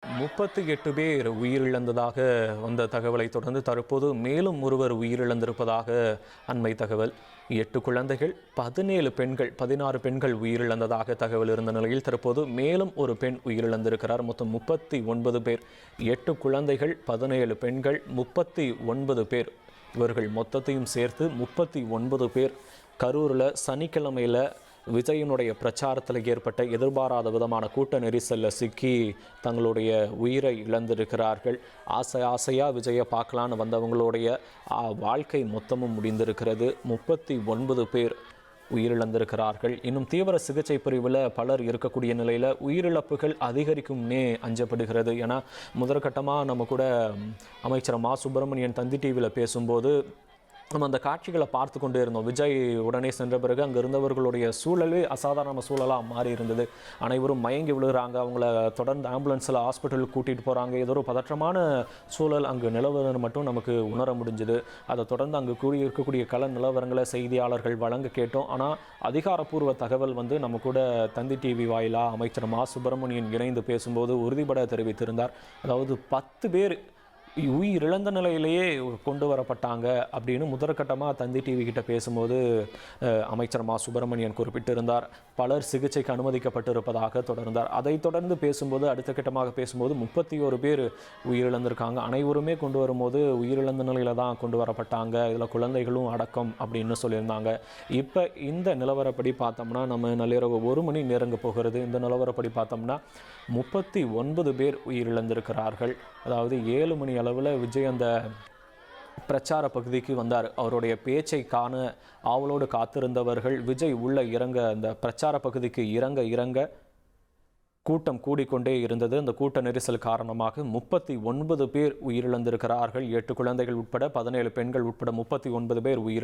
38 பேர் உயிரிழந்ததாக வந்த தகவலை தொடர்ந்து தற்போது மேலும் ஒருவர் உயிரிழந்திருப்பதாக அண்மை தகவல். 8 குழந்தைகள், 17 பெண்கள், 16 பெண்கள் உயிரிழந்ததாக தகவல் இருந்த நிலையில் தற்போது மேலும் ஒரு பெண் உயிரிழந்திருக்கிறார். மொத்தம் 39 பேர். 8 குழந்தைகள், 17 பெண்கள், 39 பேர். இவர்கள் மொத்தத்தையும் சேர்த்து 39 பேர். கரூரில் சனிக்கிழமையில் விஜயனுடைய பிரச்சாரத்தில் ஏற்பட்ட எதிர்பாராத விதமான கூட்ட நெரிசலில் சிக்கி தங்களுடைய உயிரை இழந்திருக்கிறார்கள். ஆசையாக விஜயை பார்க்கலான்னு வந்தவங்களுடைய வாழ்க்கை மொத்தமும் முடிந்திருக்கிறது. 39 பேர் உயிரிழந்திருக்கிறார்கள். இன்னும் தீவிர சிகிச்சை பிரிவில் பலர் இருக்கக்கூடிய நிலையில் உயிரிழப்புகள் அதிகரிக்கும்னே அஞ்சப்படுகிறது. ஏன்னா முதற்கட்டமாக நம்ம கூட அமைச்சர் மா சுப்பிரமணியன் தந்தி டிவியில் பேசும்போது நம்ம அந்த காட்சிகளை பார்த்து கொண்டே இருந்தோம். விஜய் உடனே சென்ற பிறகு அங்கே இருந்தவர்களுடைய சூழலே அசாதாரண சூழலாக மாறி இருந்தது. அனைவரும் மயங்கி விழுகிறாங்க. அவங்கள தொடர்ந்து ஆம்புலன்ஸில் ஹாஸ்பிட்டலுக்கு கூட்டிகிட்டு போகிறாங்க. ஏதோ ஒரு பதற்றமான சூழல் அங்கு நிலவரம் மட்டும் நமக்கு உணர முடிஞ்சுது. அதை தொடர்ந்து அங்கு இருக்கக்கூடிய கள நிலவரங்களை செய்தியாளர்கள் வழங்க கேட்டோம். ஆனால் அதிகாரப்பூர்வ தகவல் நம்ம கூட தந்தி டிவி வாயிலாக அமைச்சர் மா சுப்பிரமணியன் இணைந்து பேசும்போது உறுதிபட தெரிவித்திருந்தார். அதாவது 10 பேர் உயிரிழந்த நிலையிலேயே கொண்டு வரப்பட்டாங்க அப்படின்னு முதற்கட்டமாக தந்தி டிவி கிட்ட பேசும்போது அமைச்சர் மா சுப்பிரமணியன் குறிப்பிட்டிருந்தார். பலர் சிகிச்சைக்கு அனுமதிக்கப்பட்டிருப்பதாக தொடர்ந்தார். அதை தொடர்ந்து பேசும்போது அடுத்த கட்டமாக பேசும்போது 31 பேர் உயிரிழந்திருக்காங்க. அனைவருமே கொண்டு வரும்போது உயிரிழந்த நிலையில தான் கொண்டு வரப்பட்டாங்க. இதில் குழந்தைகளும் அடக்கம் அப்படின்னு சொல்லியிருந்தாங்க. இப்போ இந்த நிலவரப்படி பார்த்தோம்னா நம்ம நள்ளிரவு 1 மணி நெருங்க போகிறது. இந்த நிலவரப்படி பார்த்தோம்னா 39 பேர் உயிரிழந்திருக்கிறார்கள். அதாவது 7 மணி அளவில் விஜய் அந்த பிரச்சார பகுதிக்கு வந்தார். அவருடைய பேச்சை காண ஆவலோடு காத்திருந்தவர்கள் விஜய் உள்ள இறங்க அந்த பிரச்சார பகுதிக்கு இறங்க கூட்டம் கூடிக்கொண்டே இருந்தது. அந்த கூட்ட நெரிசல் காரணமாக 39 பேர் உயிரிழந்திருக்கிறார்கள். 8 குழந்தைகள் உட்பட 17 பெண்கள் உட்பட 39 பேர் உயிரிழந்தார்கள்.